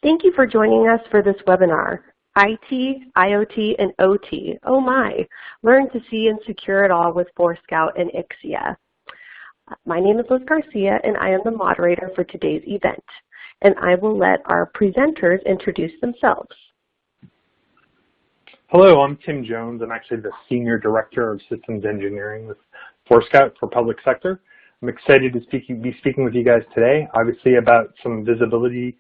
Thank you for joining us for this webinar, IT, IoT, and OT. Oh my, learn to see and secure it all with ForeScout and Ixia. My name is Liz Garcia, and I am the moderator for today's event. And I will let our presenters introduce themselves. Hello, I'm Tim Jones. I'm actually the Senior Director of Systems Engineering with ForeScout for Public Sector. I'm excited to be speaking with you guys today, obviously about some visibility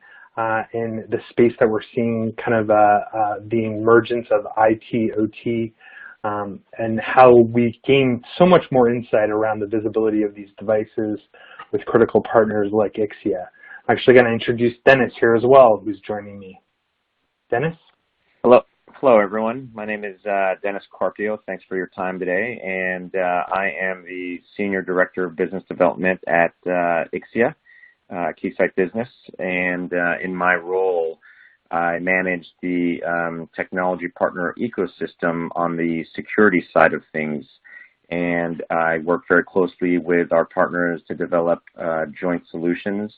in the space that we're seeing, kind of the emergence of IT, OT, and how we gain so much more insight around the visibility of these devices with critical partners like Ixia. I'm actually going to introduce Dennis here as well, who's joining me. Dennis? Hello, everyone. My name is Dennis Carpio. Thanks for your time today. And I am the Senior Director of Business Development at Ixia, Keysight Business. And in my role, I manage the technology partner ecosystem on the security side of things. And I work very closely with our partners to develop joint solutions.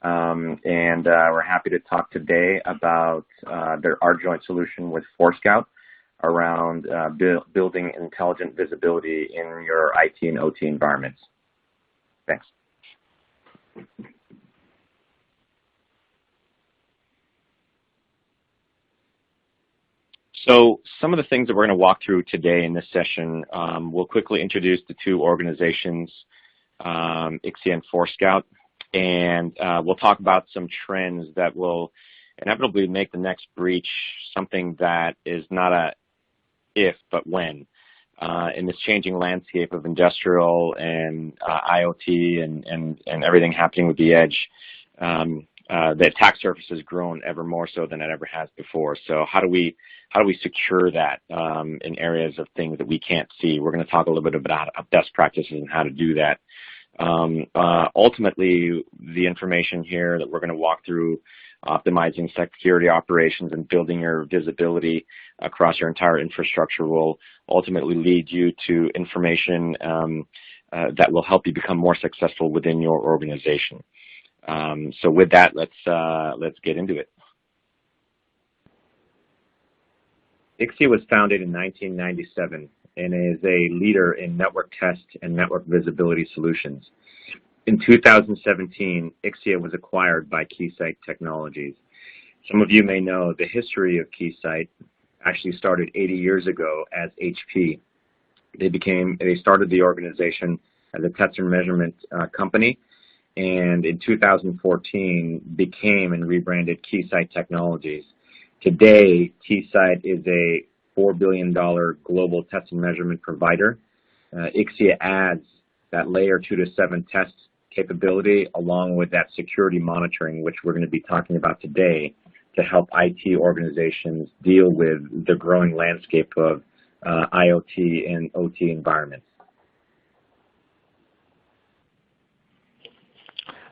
We're happy to talk today about our joint solution with ForeScout around building intelligent visibility in your IT and OT environments. Thanks. So some of the things that we're going to walk through today in this session, we'll quickly introduce the two organizations, Ixia and ForeScout. And we'll talk about some trends that will inevitably make the next breach something that is not a if, but when. In this changing landscape of industrial and IoT and everything happening with the edge, the attack surface has grown ever more so than it ever has before. So how do we secure that in areas of things that we can't see? We're going to talk a little bit about best practices and how to do that. Ultimately, the information here that we're going to walk through, optimizing security operations and building your visibility across your entire infrastructure, will ultimately lead you to information that will help you become more successful within your organization. So with that, let's get into it. Ixia was founded in 1997 and is a leader in network test and network visibility solutions. In 2017, Ixia was acquired by Keysight Technologies. Some of you may know the history of Keysight actually started 80 years ago as HP. They started the organization as a test and measurement company, and in 2014 became and rebranded Keysight Technologies. Today, Keysight is a $4 billion global test and measurement provider. Ixia adds that layer 2 to 7 test capability along with that security monitoring, which we're going to be talking about today, to help IT organizations deal with the growing landscape of IoT and OT environments.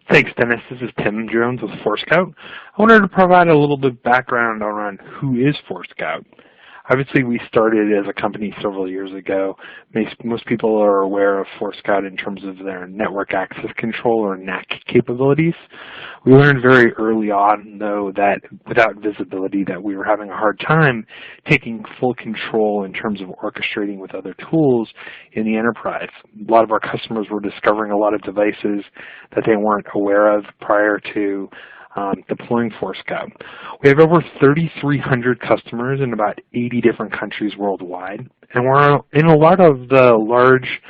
Thanks, Dennis. This is Tim Jones with ForeScout. I wanted to provide a little bit of background around who is ForeScout. Obviously, we started as a company several years ago. Most people are aware of ForeScout in terms of their network access control, or NAC, capabilities. We learned very early on, though, that without visibility that we were having a hard time taking full control in terms of orchestrating with other tools in the enterprise. A lot of our customers were discovering a lot of devices that they weren't aware of prior to deploying ForeScout. We have over 3,300 customers in about 80 different countries worldwide, and we're in a lot of the large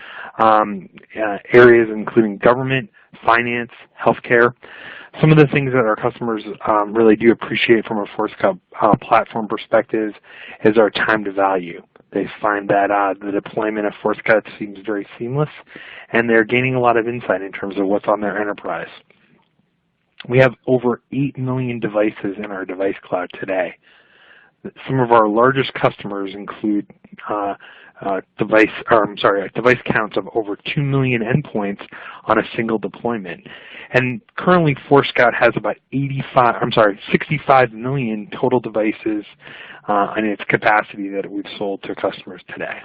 areas, including government, finance, healthcare. Some of the things that our customers really do appreciate from a ForeScout platform perspective is our time to value. They find that the deployment of ForeScout seems very seamless, and they're gaining a lot of insight in terms of what's on their enterprise. We have over 8 million devices in our device cloud today. Some of our largest customers include device counts of over 2 million endpoints on a single deployment. And currently, ForeScout has about 65 million total devices in its capacity that we've sold to customers today.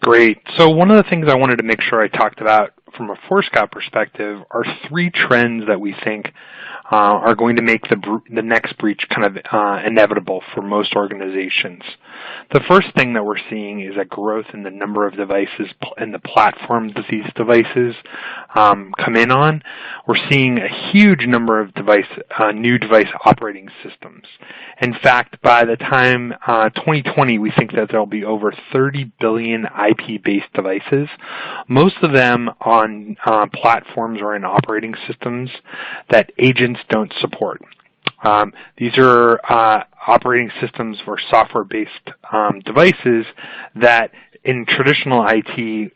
Great. So one of the things I wanted to make sure I talked about from a ForeScout perspective are three trends that we think are going to make the next breach kind of inevitable for most organizations. The first thing that we're seeing is a growth in the number of devices and the platforms that these devices come in on. We're seeing a huge number of new device operating systems. In fact, by the time 2020, we think that there will be over 30 billion IP-based devices, most of them on platforms or in operating systems that agents don't support. These are operating systems for software-based devices that in traditional IT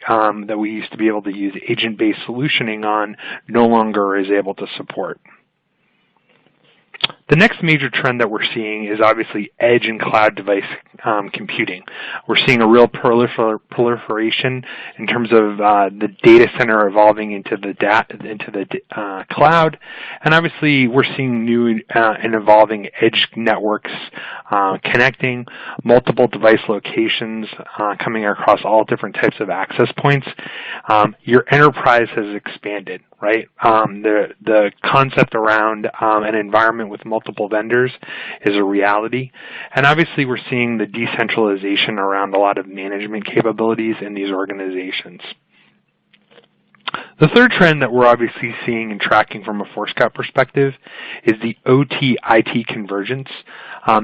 that we used to be able to use agent-based solutioning on no longer is able to support. The next major trend that we're seeing is obviously edge and cloud device computing. We're seeing a real proliferation in terms of the data center evolving into the cloud, and obviously we're seeing new and evolving edge networks connecting multiple device locations coming across all different types of access points. Your enterprise has expanded, right? The concept around an environment with multiple vendors is a reality. And obviously we're seeing the decentralization around a lot of management capabilities in these organizations. The third trend that we're obviously seeing and tracking from a ForeScout perspective is the OT-IT convergence.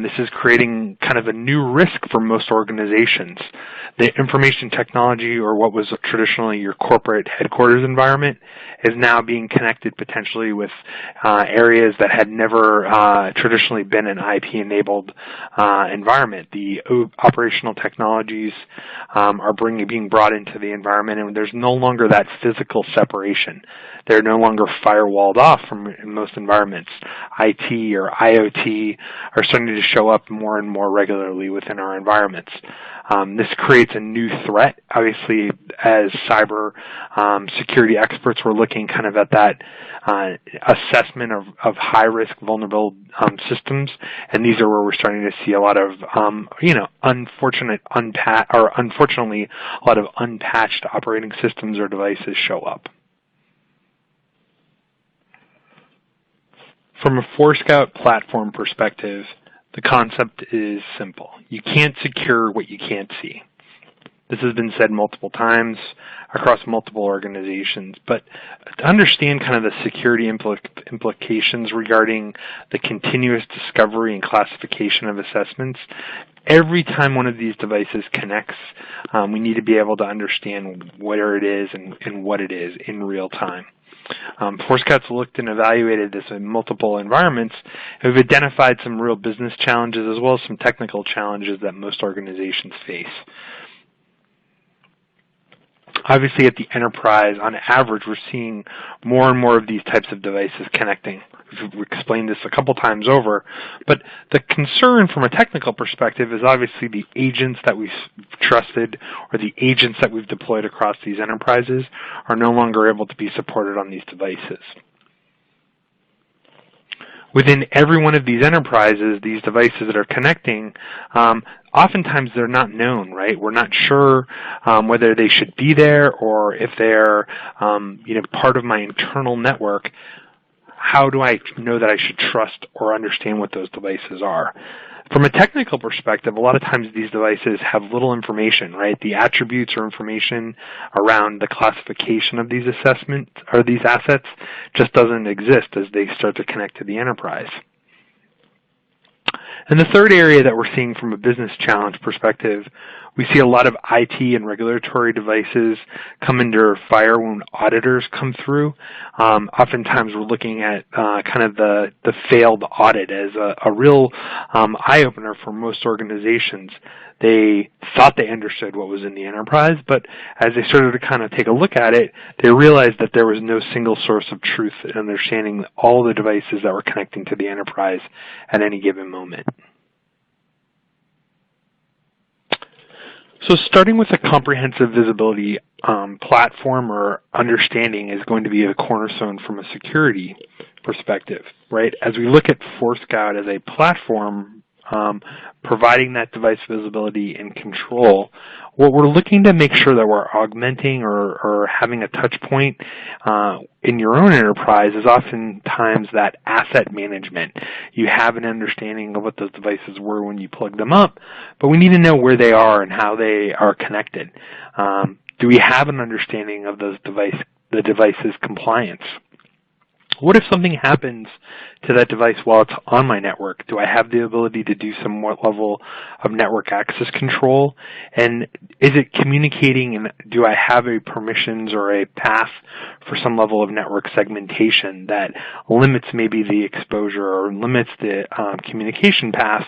This is creating kind of a new risk for most organizations. The information technology, or what was traditionally your corporate headquarters environment, is now being connected potentially with areas that had never traditionally been an IP-enabled environment. The operational technologies are being brought into the environment, and there's no longer that physical separation. They're no longer firewalled off from in most environments. IT or IoT are starting to show up more and more regularly within our environments. This creates a new threat. Obviously, as cyber security experts, we're looking kind of at that assessment of high-risk vulnerable systems, and these are where we're starting to see a lot of, unfortunately, a lot of unpatched operating systems or devices show up. From a ForeScout platform perspective, the concept is simple. You can't secure what you can't see. This has been said multiple times across multiple organizations, but to understand kind of the security implications regarding the continuous discovery and classification of assessments, every time one of these devices connects, we need to be able to understand where it is and what it is in real time. ForeScout's looked and evaluated this in multiple environments. We've identified some real business challenges as well as some technical challenges that most organizations face. Obviously, at the enterprise, on average, we're seeing more and more of these types of devices connecting. We've explained this a couple times over, but the concern from a technical perspective is obviously the agents that we've trusted or the agents that we've deployed across these enterprises are no longer able to be supported on these devices. Within every one of these enterprises, these devices that are connecting, oftentimes they're not known, right? We're not sure whether they should be there or if they're part of my internal network. How do I know that I should trust or understand what those devices are? From a technical perspective, a lot of times these devices have little information, right? The attributes or information around the classification of these assessments or these assets just doesn't exist as they start to connect to the enterprise. And the third area that we're seeing from a business challenge perspective, we see a lot of IT and regulatory devices come under fire when auditors come through. Oftentimes we're looking at kind of the failed audit as a real eye-opener for most organizations. They thought they understood what was in the enterprise, but as they started to kind of take a look at it, they realized that there was no single source of truth in understanding all the devices that were connecting to the enterprise at any given moment. So starting with a comprehensive visibility platform or understanding is going to be a cornerstone from a security perspective, right? As we look at ForeScout as a platform providing that device visibility and control, what we're looking to make sure that we're augmenting or having a touch point in your own enterprise is oftentimes that asset management. You have an understanding of what those devices were when you plug them up, but we need to know where they are and how they are connected. Do we have an understanding of the device's compliance? What if something happens to that device while it's on my network? Do I have the ability to do some level of network access control? And is it communicating, and do I have a permissions or a path for some level of network segmentation that limits maybe the exposure or limits the communication path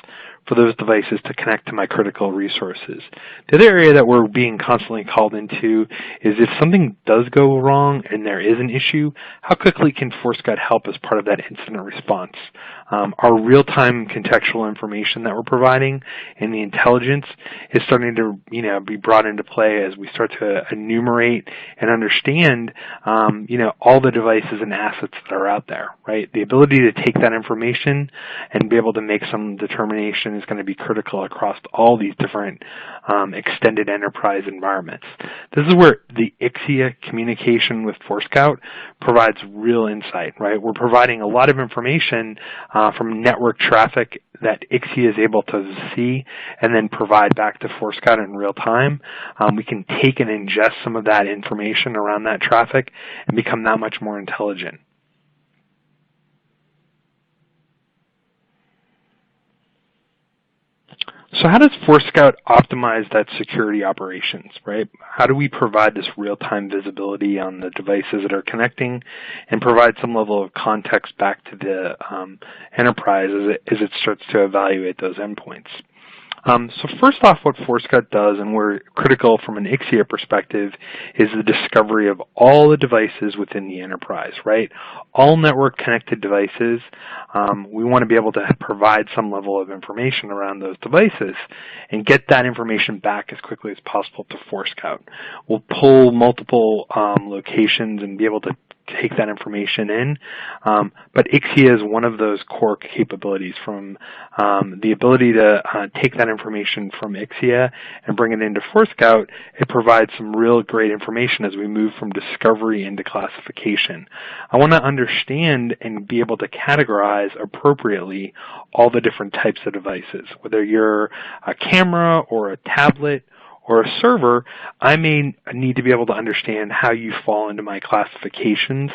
for those devices to connect to my critical resources? The other area that we're being constantly called into is if something does go wrong and there is an issue, how quickly can ForeScout help as part of that incident response? Our real-time contextual information that we're providing and the intelligence is starting to be brought into play as we start to enumerate and understand all the devices and assets that are out there, right? The ability to take that information and be able to make some determination is going to be critical across all these different extended enterprise environments. This is where the Ixia communication with ForeScout provides real insight, right? We're providing a lot of information from network traffic that Ixia is able to see and then provide back to ForeScout in real time. We can take and ingest some of that information around that traffic and become that much more intelligent. So how does ForeScout optimize that security operations, right? How do we provide this real-time visibility on the devices that are connecting and provide some level of context back to the enterprise as it starts to evaluate those endpoints? So first off, what ForeScout does, and we're critical from an Ixia perspective, is the discovery of all the devices within the enterprise, right? All network connected devices, we want to be able to provide some level of information around those devices and get that information back as quickly as possible to ForeScout. We'll pull multiple locations and be able to take that information in, but Ixia is one of those core capabilities from the ability to take that information from Ixia and bring it into ForeScout. It provides some real great information as we move from discovery into classification. I want to understand and be able to categorize appropriately all the different types of devices. Whether you're a camera or a tablet or a server, I may need to be able to understand how you fall into my classifications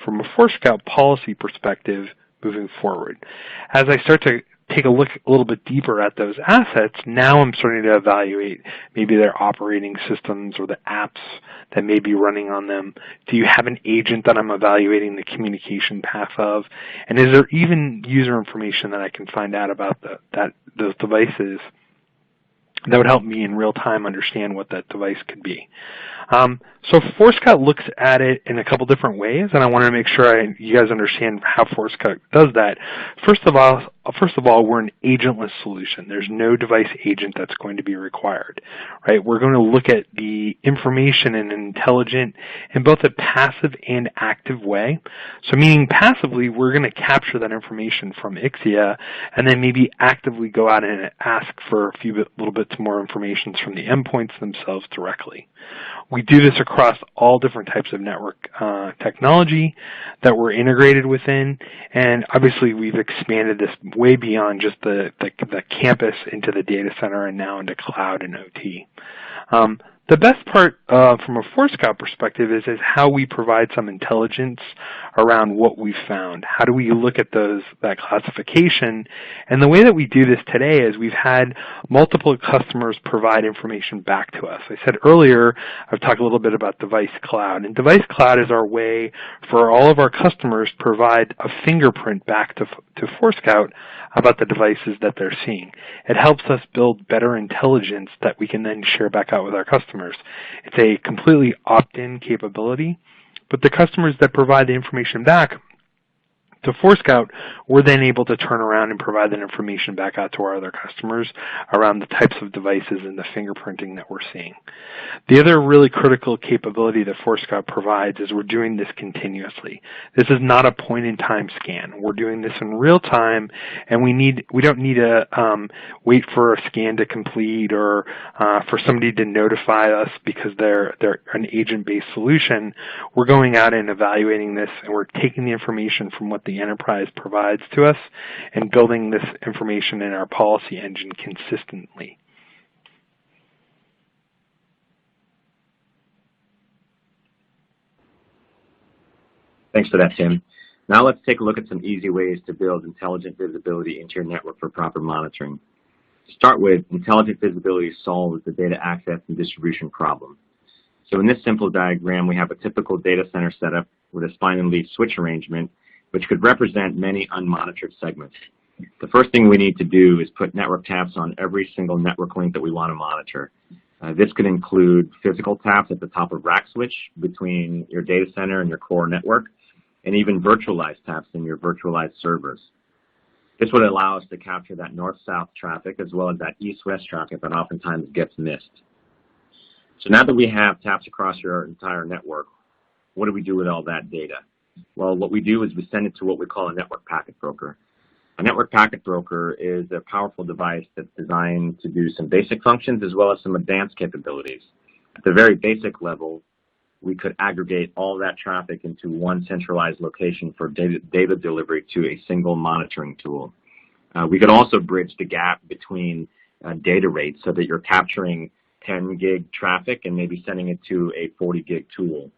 from a ForeScout policy perspective moving forward. As I start to take a look a little bit deeper at those assets, now I'm starting to evaluate maybe their operating systems or the apps that may be running on them. Do you have an agent that I'm evaluating the communication path of? And is there even user information that I can find out about those devices that would help me in real time understand what that device could be? So ForeScout looks at it in a couple different ways, and I want to make sure you guys understand how ForeScout does that. First of all, we're an agentless solution. There's no device agent that's going to be required, right? We're going to look at the information in an intelligent, in both a passive and active way. So meaning passively, we're going to capture that information from Ixia and then maybe actively go out and ask for little bits more information from the endpoints themselves directly. We do this across all different types of network technology that we're integrated within, and obviously we've expanded this way beyond just the campus into the data center and now into cloud and OT. The best part from a ForeScout perspective is how we provide some intelligence around what we've found. How do we look at that classification? And the way that we do this today is we've had multiple customers provide information back to us. I said earlier, I've talked a little bit about Device Cloud. And Device Cloud is our way for all of our customers to provide a fingerprint back to ForeScout about the devices that they're seeing. It helps us build better intelligence that we can then share back out with our customers. It's a completely opt-in capability, but the customers that provide the information back to ForeScout, we're then able to turn around and provide that information back out to our other customers around the types of devices and the fingerprinting that we're seeing. The other really critical capability that ForeScout provides is we're doing this continuously. This is not a point-in-time scan. We're doing this in real time, and we don't need to wait for a scan to complete or for somebody to notify us because they're an agent-based solution. We're going out and evaluating this, and we're taking the information from what the enterprise provides to us and building this information in our policy engine consistently. Thanks for that, Tim. Now let's take a look at some easy ways to build intelligent visibility into your network for proper monitoring. To start with, intelligent visibility solves the data access and distribution problem. So in this simple diagram, we have a typical data center setup with a spine and leaf switch arrangement, which could represent many unmonitored segments. The first thing we need to do is put network taps on every single network link that we want to monitor. This could include physical taps at the top of rack switch between your data center and your core network, and even virtualized taps in your virtualized servers. This would allow us to capture that north-south traffic as well as that east-west traffic that oftentimes gets missed. So now that we have taps across your entire network, what do we do with all that data? Well, what we do is we send it to what we call a network packet broker. A network packet broker is a powerful device that's designed to do some basic functions as well as some advanced capabilities. At the very basic level, we could aggregate all that traffic into one centralized location for data delivery to a single monitoring tool. We could also bridge the gap between data rates so that you're capturing 10 gig traffic and maybe sending it to a 40 gig tool.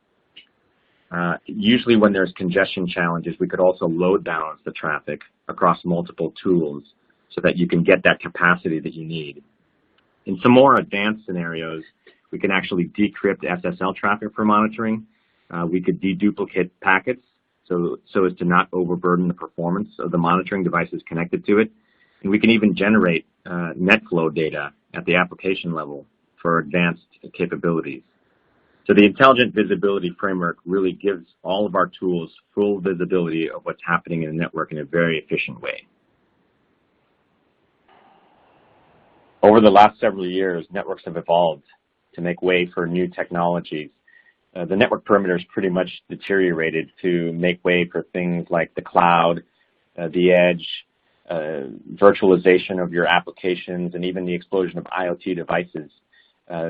Usually when there's congestion challenges, we could also load balance the traffic across multiple tools so that you can get that capacity that you need. In some more advanced scenarios, we can actually decrypt SSL traffic for monitoring. We could deduplicate packets so as to not overburden the performance of the monitoring devices connected to it. And we can even generate net flow data at the application level for advanced capabilities. So the Intelligent Visibility Framework really gives all of our tools full visibility of what's happening in the network in a very efficient way. Over the last several years, networks have evolved to make way for new technologies. The network perimeter is pretty much deteriorated to make way for things like the cloud, the edge, virtualization of your applications, and even the explosion of IoT devices.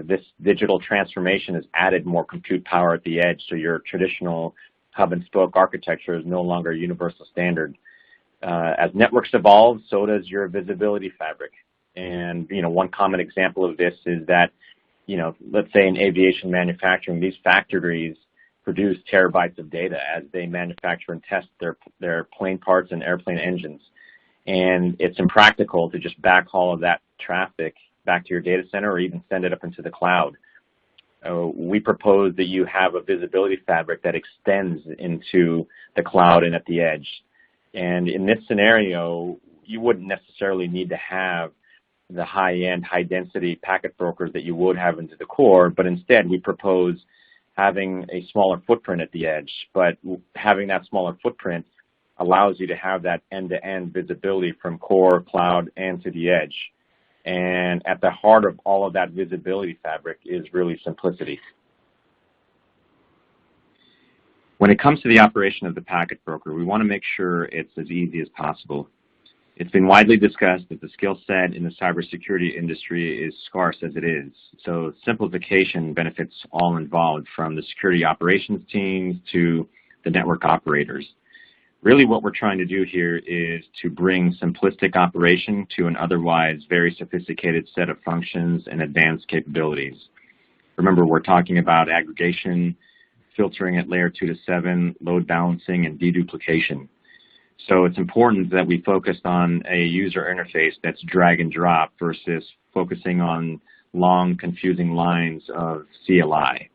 This digital transformation has added more compute power at the edge, so your traditional hub and spoke architecture is no longer a universal standard. As networks evolve, so does your visibility fabric. And one common example of this is that let's say in aviation manufacturing, these factories produce terabytes of data as they manufacture and test their plane parts and airplane engines. And it's impractical to just backhaul of that traffic back to your data center or even send it up into the cloud. We propose that you have a visibility fabric that extends into the cloud and at the edge. And in this scenario, you wouldn't necessarily need to have the high-end, high-density packet brokers that you would have into the core, but instead we propose having a smaller footprint at the edge. But having that smaller footprint allows you to have that end-to-end visibility from core, cloud, and to the edge. And at the heart of all of that visibility fabric is really simplicity. When it comes to the operation of the packet broker, we want to make sure it's as easy as possible. It's been widely discussed that the skill set in the cybersecurity industry is scarce as it is. So simplification benefits all involved, from the security operations teams to the network operators. Really what we're trying to do here is to bring simplistic operation to an otherwise very sophisticated set of functions and advanced capabilities. Remember, we're talking about aggregation, filtering at layer 2 to 7, load balancing, and deduplication. So it's important that we focus on a user interface that's drag and drop versus focusing on long, confusing lines of CLI.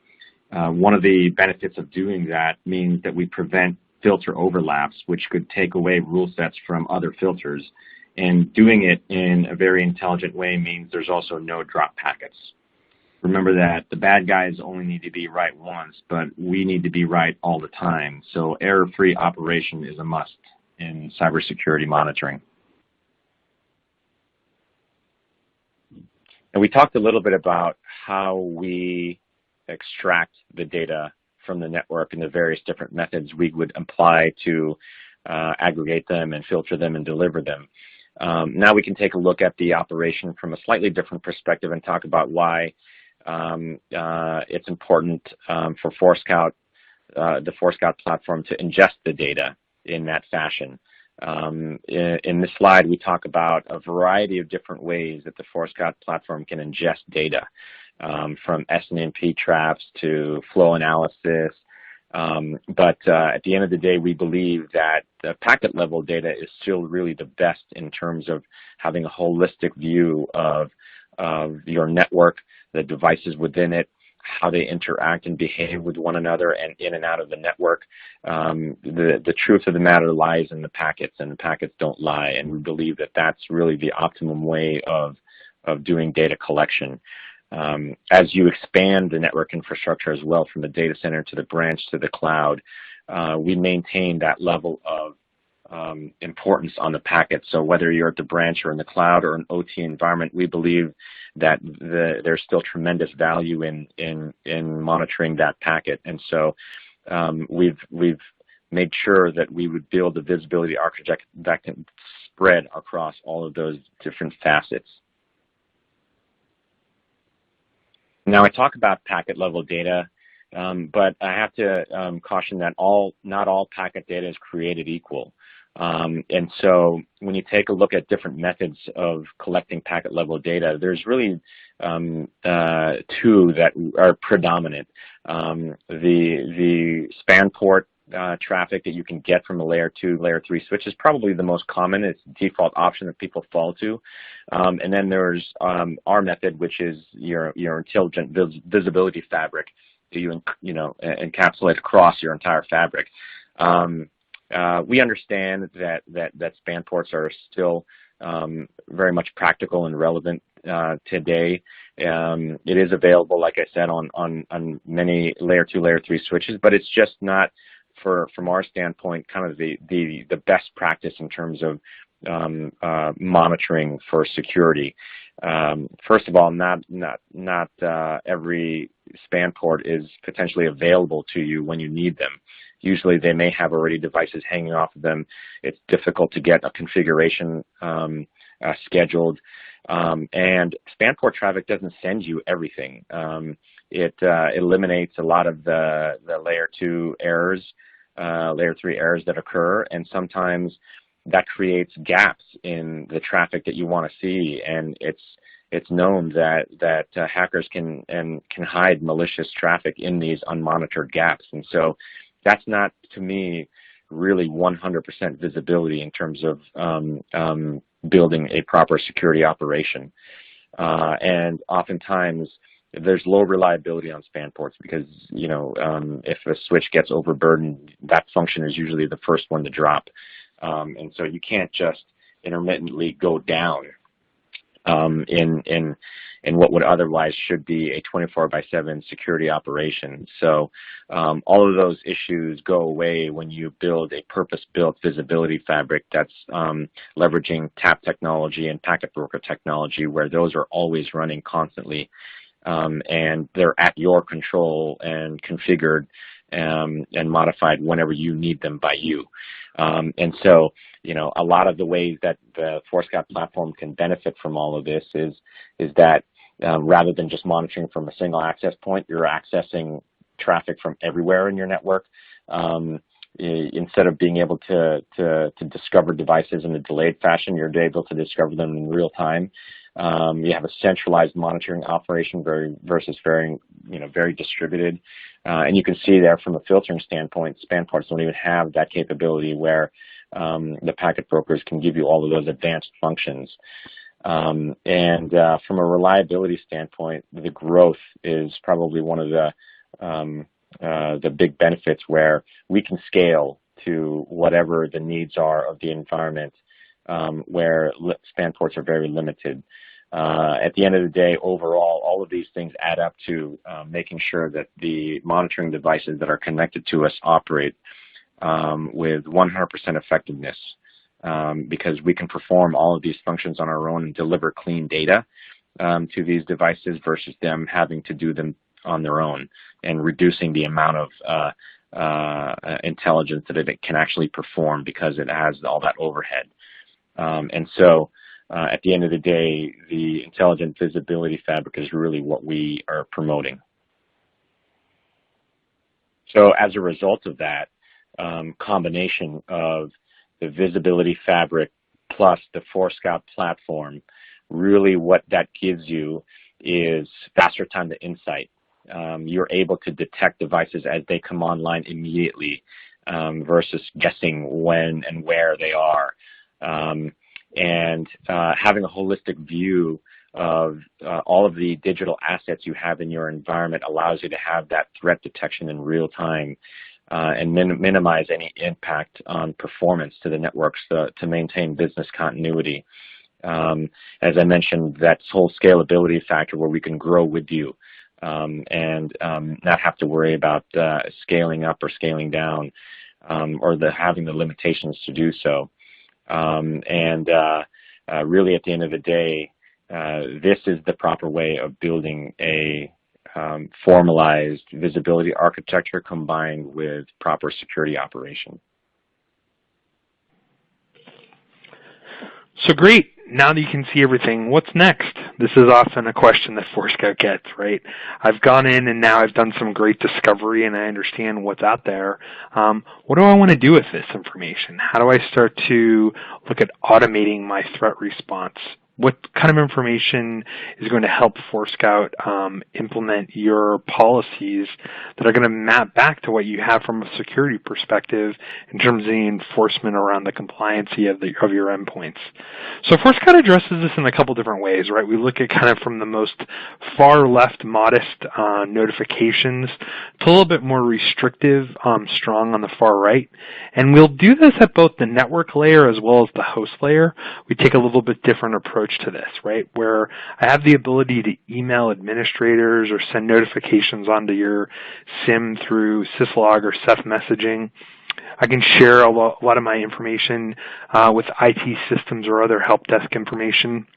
One of the benefits of doing that means that we prevent filter overlaps, which could take away rule sets from other filters. And doing it in a very intelligent way means there's also no drop packets. Remember that the bad guys only need to be right once, but we need to be right all the time. So error-free operation is a must. in cybersecurity monitoring. And we talked a little bit about how we extract the data from the network and the various different methods we would apply to aggregate them and filter them and deliver them. Now we can take a look at the operation from a slightly different perspective and talk about why it's important for ForeScout, the ForeScout platform, to ingest the data in that fashion. In this slide, we talk about a variety of different ways that the ForeScout platform can ingest data, from SNMP traps to flow analysis. But at the end of the day, we believe that the packet level data is still really the best in terms of having a holistic view of your network, the devices within it, how they interact and behave with one another and in and out of the network. The truth of the matter lies in the packets, and the packets don't lie. And we believe that that's really the optimum way of doing data collection. As you expand the network infrastructure as well, from the data center to the branch to the cloud, we maintain that level of importance on the packet. So whether you're at the branch or in the cloud or an OT environment, we believe that there's still tremendous value in monitoring that packet. And so we've made sure that we would build a visibility architecture that can spread across all of those different facets. Now, I talk about packet level data, but I have to caution that not all packet data is created equal. And so when you take a look at different methods of collecting packet level data, there's really two that are predominant. The span port traffic that you can get from a layer 2, layer 3 switch is probably the most common. It's the default option that people fall to. And then there's our method, which is your intelligent visibility fabric that you encapsulate across your entire fabric. We understand that span ports are still very much practical and relevant today. It is available, like I said, on many layer 2, layer 3 switches, but it's just not, from our standpoint, kind of the best practice in terms of monitoring for security. First of all, not every span port is potentially available to you when you need them. Usually they may have already devices hanging off of them. It's difficult to get a configuration scheduled. And span port traffic doesn't send you everything. It eliminates a lot of the layer 2 errors, layer 3 errors that occur, and sometimes that creates gaps in the traffic that you want to see. And it's known that hackers can hide malicious traffic in these unmonitored gaps. And so that's not, to me, really 100% visibility in terms of building a proper security operation. And oftentimes there's low reliability on span ports because, if a switch gets overburdened, that function is usually the first one to drop. And so you can't just intermittently go down in what would otherwise should be a 24/7 security operation. So all of those issues go away when you build a purpose-built visibility fabric that's leveraging TAP technology and packet broker technology, where those are always running constantly, and they're at your control and configured and modified whenever you need them by you. And so, a lot of the ways that the ForeScout platform can benefit from all of this is that rather than just monitoring from a single access point, you're accessing traffic from everywhere in your network. Instead of being able to discover devices in a delayed fashion, you're able to discover them in real time. You have a centralized monitoring operation versus very distributed. And you can see there from a filtering standpoint, span ports don't even have that capability where the packet brokers can give you all of those advanced functions. And from a reliability standpoint, the growth is probably one of the big benefits, where we can scale to whatever the needs are of the environment, where span ports are very limited. At the end of the day, overall, all of these things add up to making sure that the monitoring devices that are connected to us operate with 100% effectiveness, because we can perform all of these functions on our own and deliver clean data to these devices versus them having to do them on their own, and reducing the amount of intelligence that it can actually perform because it has all that overhead. And so at the end of the day, the Intelligent Visibility Fabric is really what we are promoting. So as a result of that combination of the Visibility Fabric plus the ForeScout platform, really what that gives you is faster time to insight. You're able to detect devices as they come online immediately versus guessing when and where they are. And having a holistic view of all of the digital assets you have in your environment allows you to have that threat detection in real time and minimize any impact on performance to the networks to maintain business continuity. As I mentioned, that whole scalability factor where we can grow with you and not have to worry about scaling up or scaling down or having the limitations to do so. Really at the end of the day, this is the proper way of building a formalized visibility architecture combined with proper security operation. So great. Now that you can see everything, what's next? This is often a question that ForeScout gets, right? I've gone in and now I've done some great discovery and I understand what's out there. What do I want to do with this information? How do I start to look at automating my threat response? What kind of information is going to help ForeScout implement your policies that are going to map back to what you have from a security perspective in terms of the enforcement around the compliancy of your endpoints? So ForeScout addresses this in a couple different ways, right? We look at kind of from the most far left modest notifications to a little bit more restrictive, strong on the far right. And we'll do this at both the network layer as well as the host layer. We take a little bit different approach to this, right? Where I have the ability to email administrators or send notifications onto your SIM through syslog or Ceph messaging. I can share a lot of my information with IT systems or other help desk information.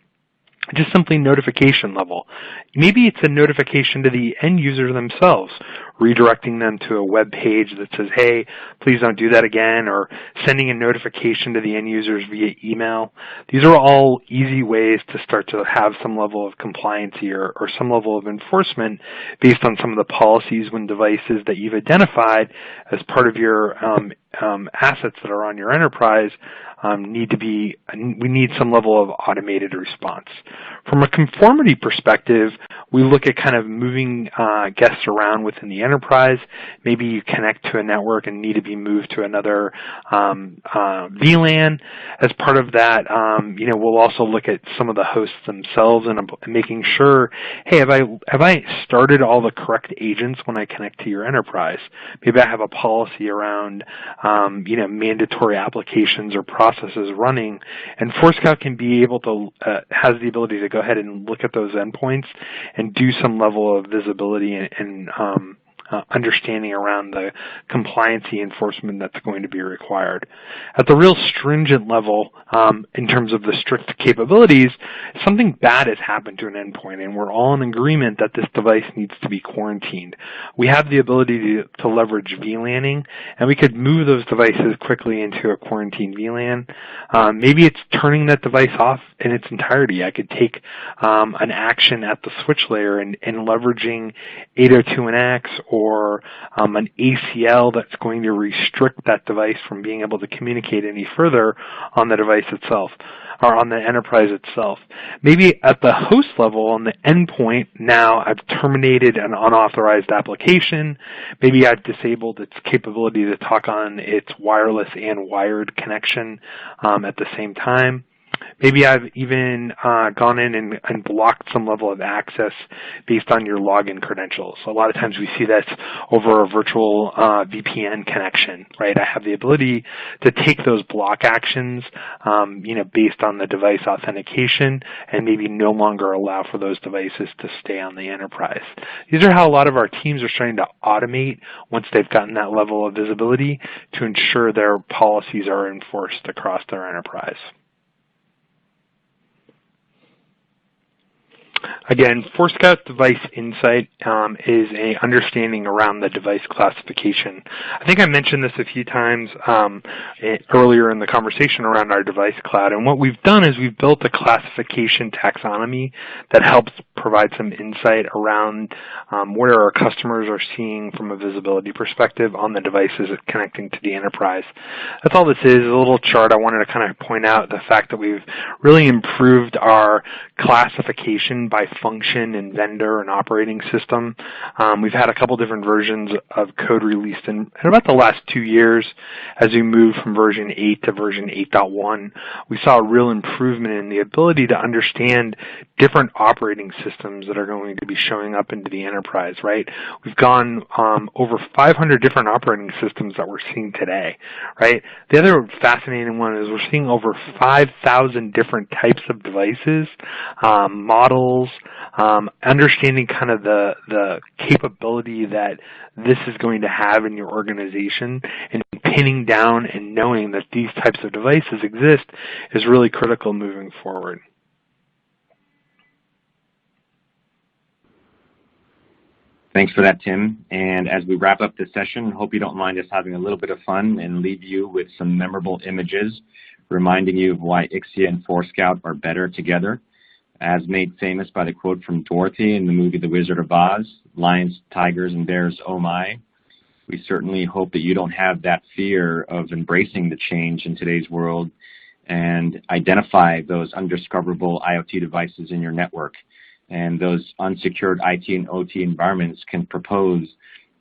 Just simply notification level. Maybe it's a notification to the end user themselves, redirecting them to a web page that says, hey, please don't do that again, or sending a notification to the end users via email. These are all easy ways to start to have some level of compliancy or some level of enforcement based on some of the policies when devices that you've identified as part of your assets that are on your enterprise we need some level of automated response. From a conformity perspective, we look at kind of moving guests around within the enterprise. Maybe you connect to a network and need to be moved to another VLAN. As part of that, we'll also look at some of the hosts themselves and making sure, hey, have I started all the correct agents when I connect to your enterprise? Maybe I have a policy around mandatory applications or processes running, and ForeScout can be able to has the ability to go ahead and look at those endpoints and do some level of visibility and understanding around the compliancy enforcement that's going to be required. At the real stringent level, in terms of the strict capabilities, something bad has happened to an endpoint, and we're all in agreement that this device needs to be quarantined. We have the ability to leverage VLANing, and we could move those devices quickly into a quarantined VLAN. Maybe it's turning that device off in its entirety. I could take an action at the switch layer and leveraging 802.1x or an ACL that's going to restrict that device from being able to communicate any further on the device itself or on the enterprise itself. Maybe at the host level on the endpoint, now I've terminated an unauthorized application. Maybe I've disabled its capability to talk on its wireless and wired connection at the same time. Maybe I've even gone in and blocked some level of access based on your login credentials. So a lot of times we see that over a virtual VPN connection, right? I have the ability to take those block actions, based on the device authentication, and maybe no longer allow for those devices to stay on the enterprise. These are how a lot of our teams are starting to automate once they've gotten that level of visibility to ensure their policies are enforced across their enterprise. Again, ForeScout Device Insight is an understanding around the device classification. I think I mentioned this a few times earlier in the conversation around our device cloud, and what we've done is we've built a classification taxonomy that helps provide some insight around where our customers are seeing from a visibility perspective on the devices connecting to the enterprise. That's all this is, a little chart. I wanted to kind of point out the fact that we've really improved our classification by function and vendor and operating system. We've had a couple different versions of code released in about the last 2 years. As we moved from version 8 to version 8.1, we saw a real improvement in the ability to understand different operating systems that are going to be showing up into the enterprise, right? We've gone over 500 different operating systems that we're seeing today, right? The other fascinating one is we're seeing over 5,000 different types of devices, models, understanding kind of the capability that this is going to have in your organization, and pinning down and knowing that these types of devices exist is really critical moving forward. Thanks for that, Tim. And as we wrap up this session, hope you don't mind us having a little bit of fun and leave you with some memorable images, reminding you of why Ixia and ForeScout are better together. As made famous by the quote from Dorothy in the movie The Wizard of Oz, lions, tigers, and bears, oh my. We certainly hope that you don't have that fear of embracing the change in today's world and identify those undiscoverable IoT devices in your network. And those unsecured IT and OT environments can propose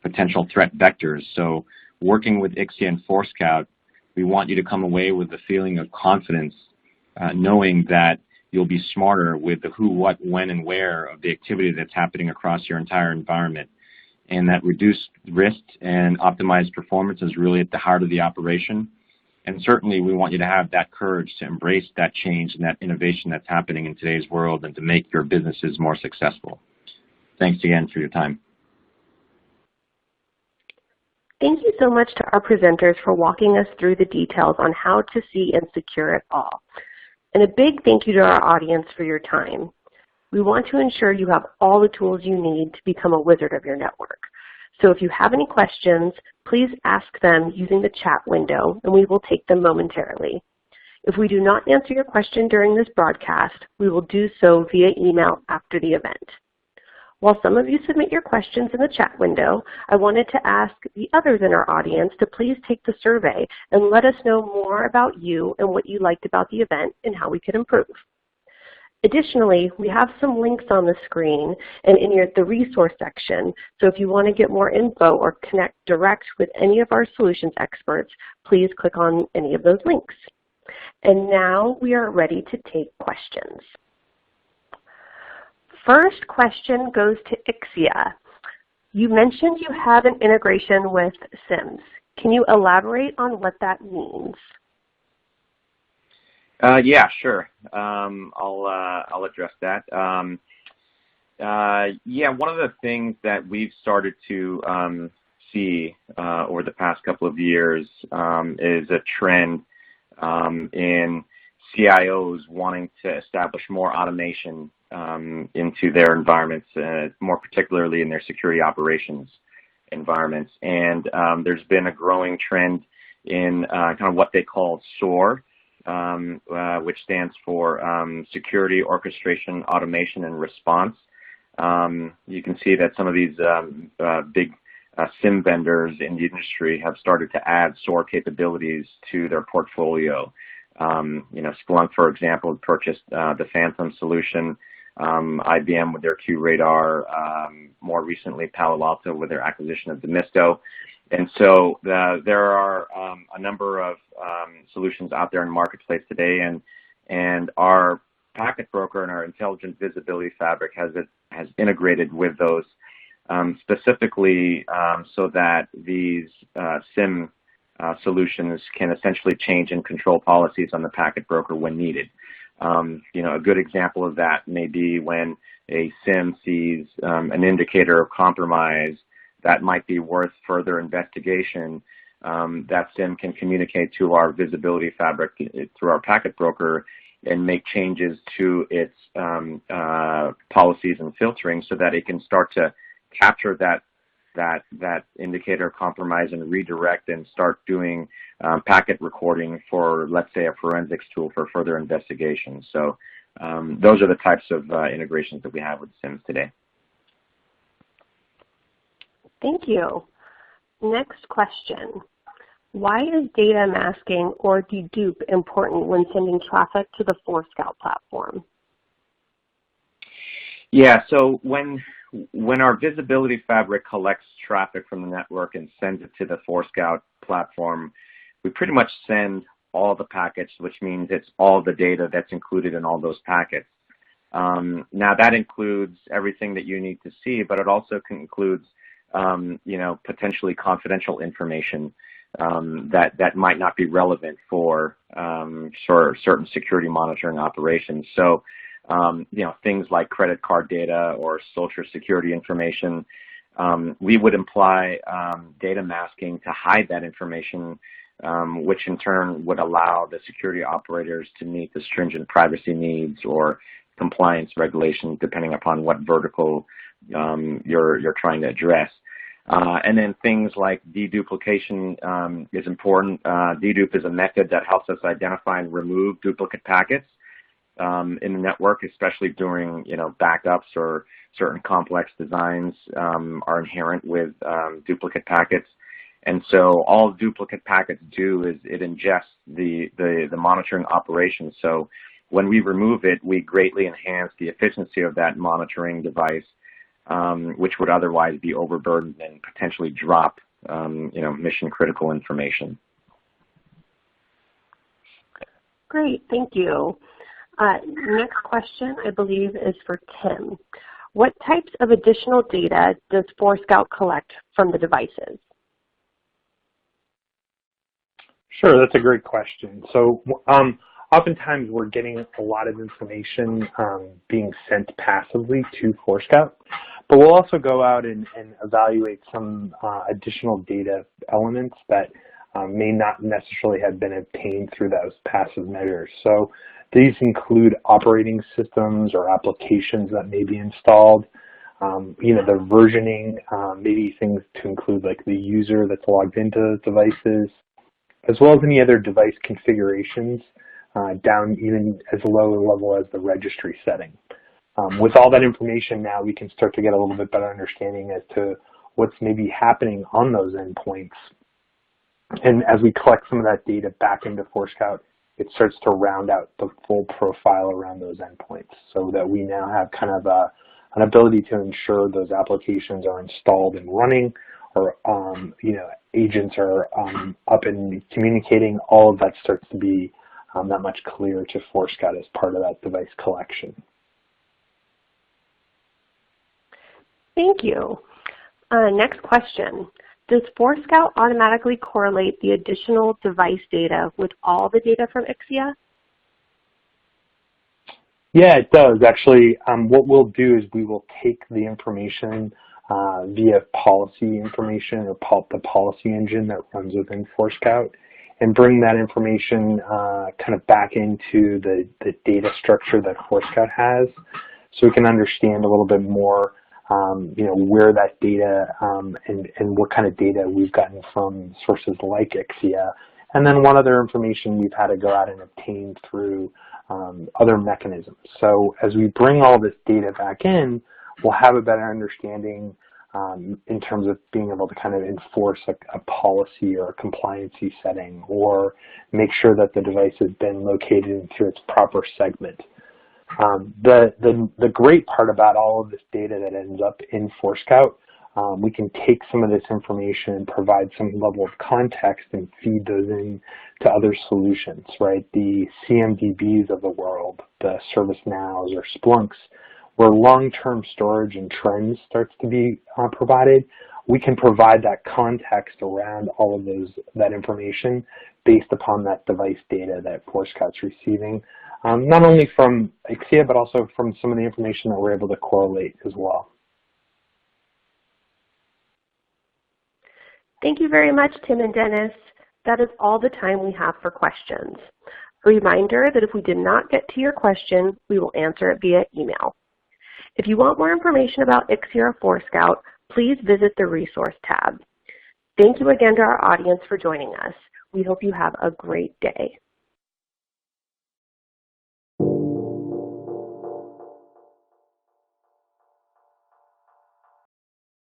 potential threat vectors. So working with Ixia and ForeScout, we want you to come away with a feeling of confidence, knowing that you'll be smarter with the who, what, when, and where of the activity that's happening across your entire environment. And that reduced risk and optimized performance is really at the heart of the operation. And certainly we want you to have that courage to embrace that change and that innovation that's happening in today's world and to make your businesses more successful. Thanks again for your time. Thank you so much to our presenters for walking us through the details on how to see and secure it all. And a big thank you to our audience for your time. We want to ensure you have all the tools you need to become a wizard of your network. So if you have any questions, please ask them using the chat window, and we will take them momentarily. If we do not answer your question during this broadcast, we will do so via email after the event. While some of you submit your questions in the chat window, I wanted to ask the others in our audience to please take the survey and let us know more about you and what you liked about the event and how we could improve. Additionally, we have some links on the screen and in the resource section, so if you want to get more info or connect direct with any of our solutions experts, please click on any of those links. And now we are ready to take questions. First question goes to Ixia. You mentioned you have an integration with SIMS. Can you elaborate on what that means? Yeah, sure. I'll address that. Yeah, one of the things that we've started to see over the past couple of years is a trend in CIOs wanting to establish more automation into their environments, more particularly in their security operations environments. And there's been a growing trend in kind of what they call SOAR, which stands for Security, Orchestration, Automation, and Response. You can see that some of these big SIM vendors in the industry have started to add SOAR capabilities to their portfolio. Splunk, for example, purchased the Phantom solution, IBM with their QRadar, more recently Palo Alto with their acquisition of Demisto. And so there are a number of solutions out there in the marketplace today, and and our packet broker and our intelligent visibility fabric has integrated with those specifically so that these SIM solutions can essentially change and control policies on the packet broker when needed. A good example of that may be when a SIM sees an indicator of compromise that might be worth further investigation. That SIM can communicate to our visibility fabric through our packet broker and make changes to its policies and filtering so that it can start to capture that indicator of compromise and redirect and start doing packet recording for, let's say, a forensics tool for further investigation. So those are the types of integrations that we have with SIMs today. Thank you. Next question. Why is data masking or dedupe important when sending traffic to the ForeScout platform? Yeah, so when our visibility fabric collects traffic from the network and sends it to the ForeScout platform, we pretty much send all the packets, which means it's all the data that's included in all those packets. Now that includes everything that you need to see, but it also includes potentially confidential information that might not be relevant for certain security monitoring operations. So, things like credit card data or social security information, we would imply data masking to hide that information, which in turn would allow the security operators to meet the stringent privacy needs or compliance regulations, depending upon what vertical you're trying to address. And then things like deduplication is important. Dedupe is a method that helps us identify and remove duplicate packets in the network, especially during backups or certain complex designs are inherent with duplicate packets. And so all duplicate packets do is it ingests the monitoring operation. So when we remove it, we greatly enhance the efficiency of that monitoring device, which would otherwise be overburdened and potentially drop, mission critical information. Great, thank you. Next question, I believe, is for Tim. What types of additional data does ForeScout collect from the devices? Sure, that's a great question. So oftentimes we're getting a lot of information being sent passively to ForeScout, but we'll also go out and evaluate some additional data elements that may not necessarily have been obtained through those passive measures. So these include operating systems or applications that may be installed, the versioning, maybe things to include like the user that's logged into those devices, as well as any other device configurations down even as low a level as the registry setting. With all that information now, we can start to get a little bit better understanding as to what's maybe happening on those endpoints. And as we collect some of that data back into ForeScout, it starts to round out the full profile around those endpoints so that we now have kind of an ability to ensure those applications are installed and running, or agents are up and communicating. All of that starts to be that much clearer to ForeScout as part of that device collection. Thank you. Next question. Does ForeScout automatically correlate the additional device data with all the data from Ixia? Yeah, it does. Actually, what we'll do is we will take the information via policy information or the policy engine that runs within ForeScout and bring that information kind of back into the data structure that ForeScout has, so we can understand a little bit more where that data and what kind of data we've gotten from sources like Ixia, and then what other information we've had to go out and obtain through other mechanisms. So as we bring all this data back in, we'll have a better understanding in terms of being able to kind of enforce a policy or a compliancy setting, or make sure that the device has been located into its proper segment. The great part about all of this data that ends up in ForeScout we can take some of this information and provide some level of context and feed those in to other solutions, right? The CMDBs of the world, the ServiceNows or Splunks, where long-term storage and trends starts to be provided, we can provide that context around all of that information based upon that device data that ForeScout's receiving, not only from Ixia, but also from some of the information that we're able to correlate as well. Thank you very much, Tim and Dennis. That is all the time we have for questions. A reminder that if we did not get to your question, we will answer it via email. If you want more information about Ixia or ForeScout, please visit the Resource tab. Thank you again to our audience for joining us. We hope you have a great day.